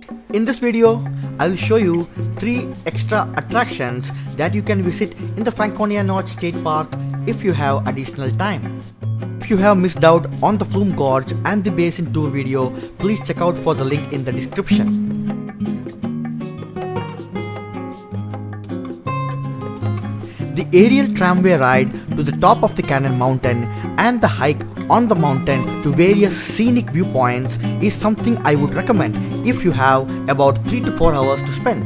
In this video, I will show you 3 extra attractions that you can visit in the Franconia North State Park if you have additional time. If you have missed out on the Flume Gorge and the Basin Tour video, please check out for the link in the description. The aerial tramway ride to the top of the Cannon Mountain and the hike on the mountain to various scenic viewpoints is something I would recommend if you have about 3 to 4 hours to spend.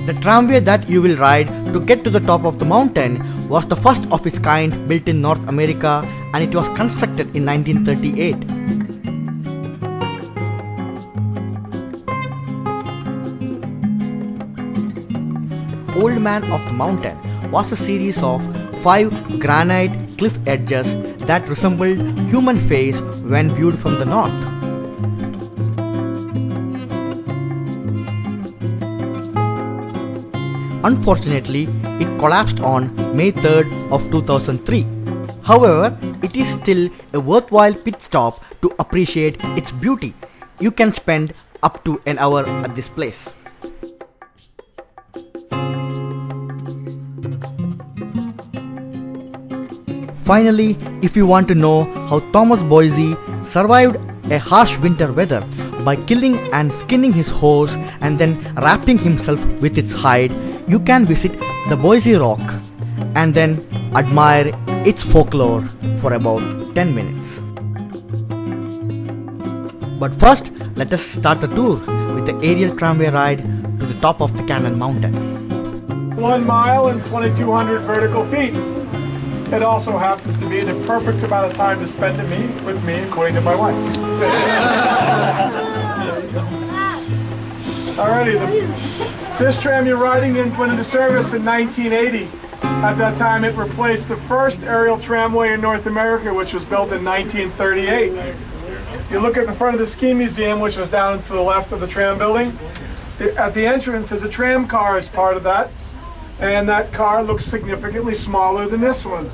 The tramway that you will ride to get to the top of the mountain was the first of its kind built in North America, and it was constructed in 1938. Old Man of the Mountain was a series of 5 granite cliff edges that resembled human face when viewed from the north. Unfortunately, it collapsed on May 3rd of 2003. However, it is still a worthwhile pit stop to appreciate its beauty. You can spend up to an hour at this place. Finally, if you want to know how Thomas Boise survived a harsh winter weather by killing and skinning his horse and then wrapping himself with its hide, you can visit the Boise Rock and then admire its folklore for about 10 minutes. But first, let us start the tour with the aerial tramway ride to the top of the Cannon Mountain. 1 mile and 2,200 vertical feet. It also happens to be the perfect amount of time to spend with me, according to my wife. Alrighty, this tram you're riding in went into service in 1980. At that time, it replaced the first aerial tramway in North America, which was built in 1938. If you look at the front of the ski museum, which is down to the left of the tram building, at the entrance is a tram car as part of that. And that car looks significantly smaller than this one,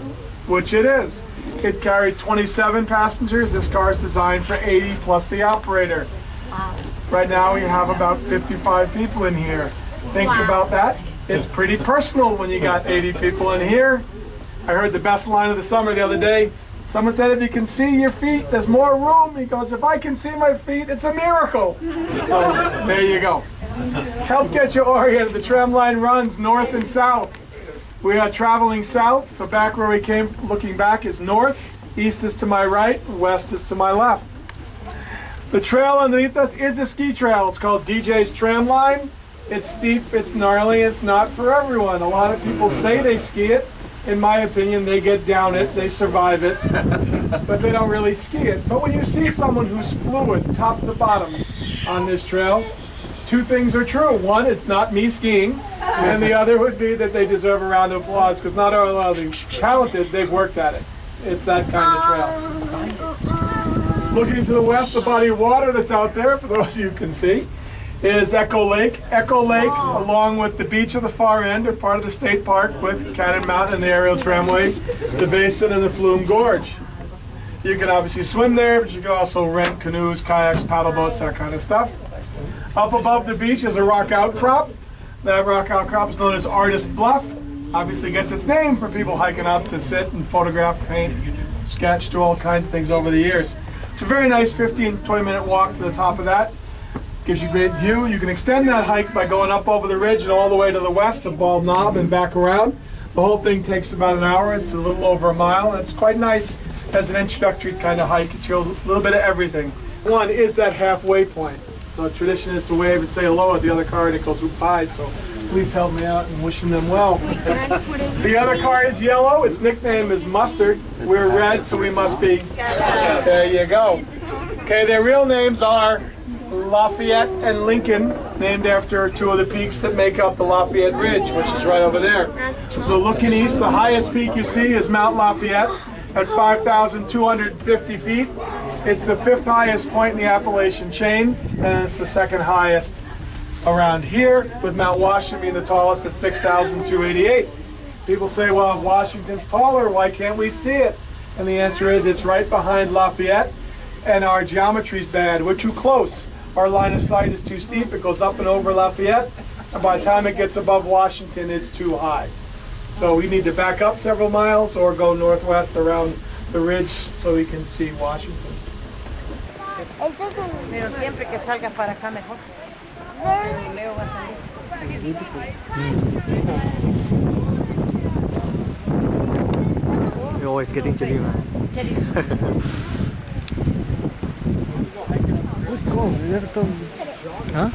which it is. It carried 27 passengers. This car is designed for 80 plus the operator. Wow. Right now we have about 55 people in here. Think about that. It's pretty personal when you got 80 people in here. I heard the best line of the summer the other day. Someone said, if you can see your feet, there's more room. He goes, if I can see my feet, it's a miracle. So there you go. Help get you oriented. The tram line runs north and south. We are traveling south, so back where we came, looking back, is north. East is to my right, west is to my left. The trail underneath us is a ski trail. It's called DJ's Tram Line. It's steep, it's gnarly, it's not for everyone. A lot of people say they ski it. In my opinion, they get down it, they survive it, but they don't really ski it. But when you see someone who's fluid, top to bottom, on this trail, 2 things are true. One, it's not me skiing, and the other would be that they deserve a round of applause, because not all of the talented, they've worked at it. It's that kind of trail. Looking to the west, the body of water that's out there, for those of you who can see, is Echo Lake. Echo Lake, along with the beach at the far end, are part of the state park with Cannon Mountain and the aerial tramway, the Basin, and the Flume Gorge. You can obviously swim there, but you can also rent canoes, kayaks, paddle boats, that kind of stuff. Up above the beach is a rock outcrop. That rock outcrop is known as Artist Bluff. Obviously gets its name for people hiking up to sit and photograph, paint, sketch, do all kinds of things over the years. It's a very nice 15-20 minute walk to the top of that. Gives you a great view. You can extend that hike by going up over the ridge and all the way to the west of Bald Knob and back around. The whole thing takes about an hour. It's a little over a mile. It's quite nice as an introductory kind of hike. It shows a little bit of everything. One is that halfway point. So a tradition is to wave and say hello at the other car, and it goes by. So please help me out in wishing them well. The other car is yellow. Its nickname is Mustard. We're red, so we must be. There you go. Okay, their real names are Lafayette and Lincoln, named after 2 of the peaks that make up the Lafayette Ridge, which is right over there. So looking east, the highest peak you see is Mount Lafayette at 5,250 feet. It's the 5th highest point in the Appalachian chain, and it's the 2nd highest around here, with Mount Washington being the tallest at 6,288. People say, well, if Washington's taller, why can't we see it? And the answer is it's right behind Lafayette, and our geometry's bad. We're too close. Our line of sight is too steep. It goes up and over Lafayette, and by the time it gets above Washington, it's too high. So we need to back up several miles or go northwest around the ridge so we can see Washington. Pero siempre que salgas para acá mejor. Leo va a salir. Oh, it's getting chilly, man. Let's go. Huh?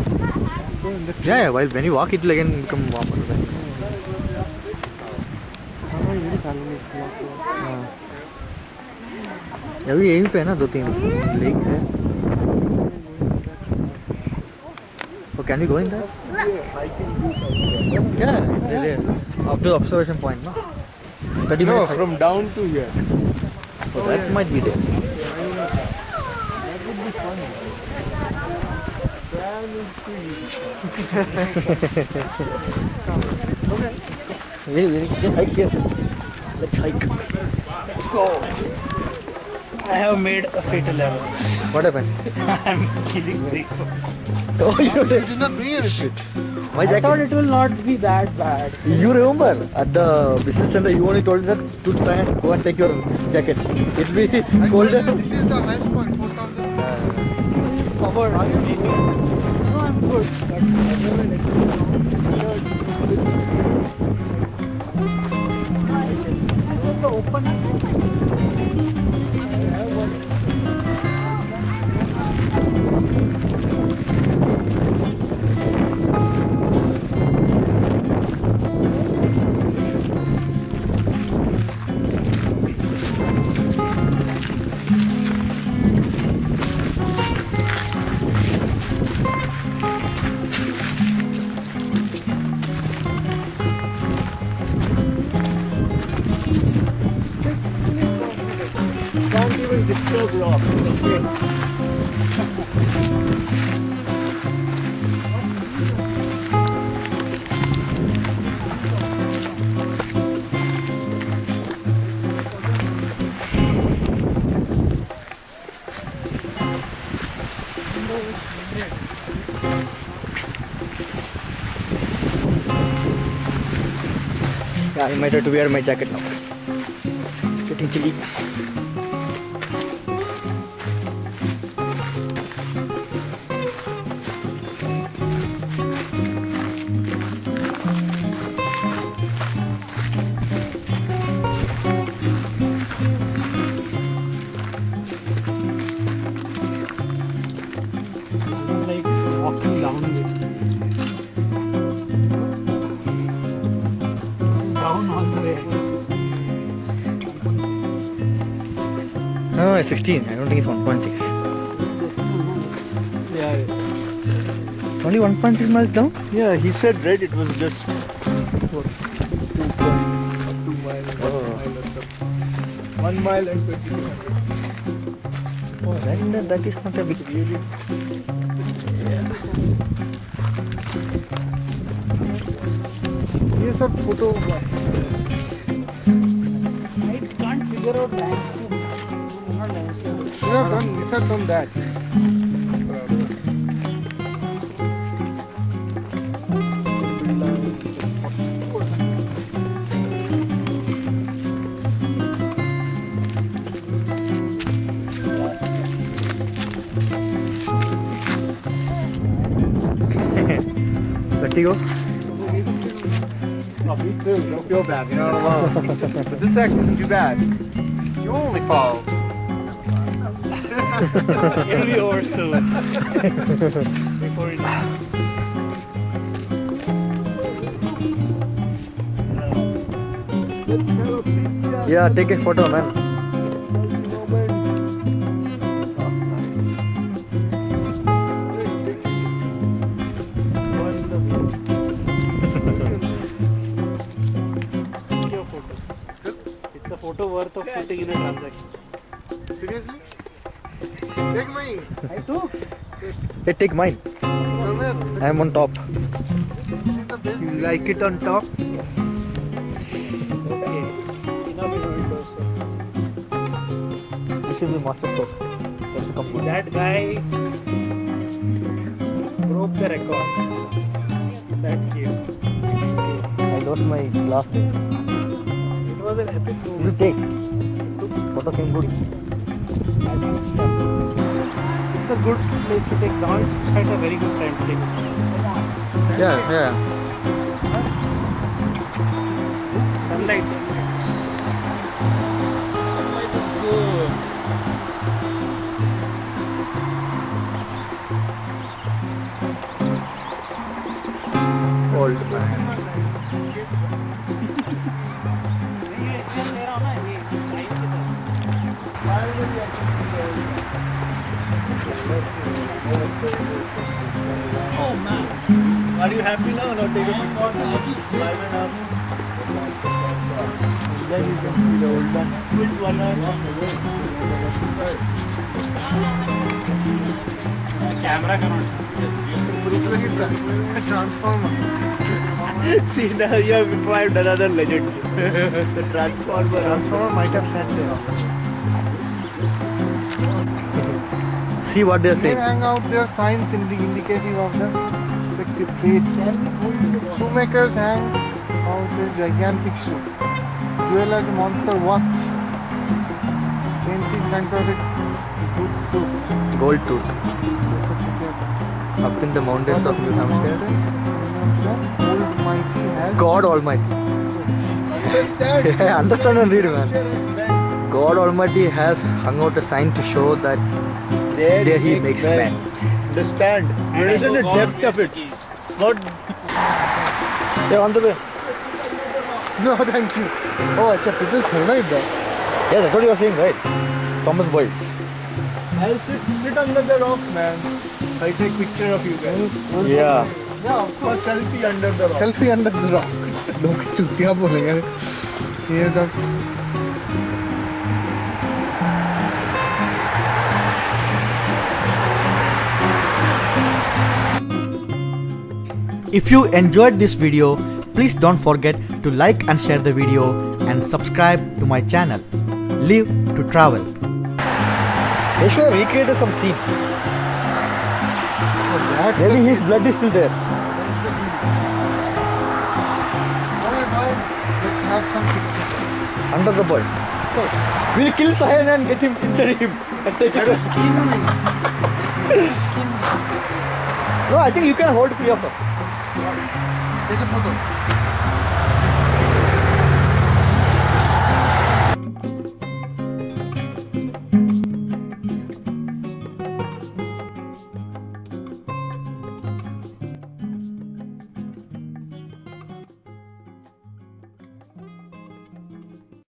Yeah, while when you walk, it will again become warmer. अभी यहीं पे है ना 2-3 lake है. Oh, can we go in there? Yeah, they're there. Up to the observation point, no? 30 No, minutes. from down to here. Oh, that might be there. That would be fun. Really, hike here. Let's hike. Let's go. I have made a fatal error. What happened? I'm feeling very cold. Oh, you did. did not bring anything. My I thought jacket. it will not be that bad. You remember at the business center, you only told me that to try and go and take your jacket. It will be colder. This is the highest point, 4,000. It's covered. No, I'm good. This is just the open. Can't even disturb rock. Yeah, I might have to wear my jacket now. It's getting chilly. Like walking down it. It's down all the way. No, it's 16. I don't think it's 1.6. Yeah, It's only 1.6 miles down? yeah, he said red, it was just what, 2 miles, 1 mile and 20 kilometers. Oh, then that is not a big deal. Here's a photo. I can't figure out landscape. Not landscape. You have done research on that. Vertigo? Oh, me too. Don't feel bad. You're not alone. But this actually isn't too bad. You only fall. It'll be over soon. Before it Yeah, take a photo, man. your photo. It's a photo worth of putting in a transaction. Seriously? Take mine. I too. Hey, take mine. I am on top. This is the best. You like it on top? Okay. Enough is going to should be master stroke. That's the complete. That guy broke the record. That cave. I lost my last day. It was an epic You movie. take. Photo came good. It's a good place to take down. It's quite a very good time to take. Yeah. Sunlight. Sunlight is good. Old man. Oh man. Are you happy now? Now take a picture. Then you can see the old man. Sweet one. Camera cannot Transformer. See, now you have revived another legend. The Transformer. Transformer might have sat there. See what they are saying. Hang out their signs indicative of the respective trades. Shoemakers hang out a gigantic shoe. Jewelers a monster watch. Dentist hangs out a good tooth. Gold tooth. Up in the mountains of New Hampshire. Almighty has God Almighty. Yeah, understand and read, man. God Almighty has hung out a sign to show that there He makes man. Understand? Where is the depth of it? What? Yeah, on the way. no, thank you. Oh, it's a people survived that. Yeah, that's what you are saying, right? Thomas Boyce. I'll sit under the rock, man. I take picture of you guys. Yeah. Yeah, of course. Selfie under the rock. Selfie under the rock. लोग चुतिया बोलेंगे ये तो If you enjoyed this video, please don't forget to like and share the video and subscribe to my channel. Live to travel. They should have recreated some scene. that's Maybe the his blood is still there. Alright guys, let's have some pictures. Under the boy. We'll kill Sahan and get him inside him and take it. Skin me. No, I think you can hold 3 of us. Take a photo.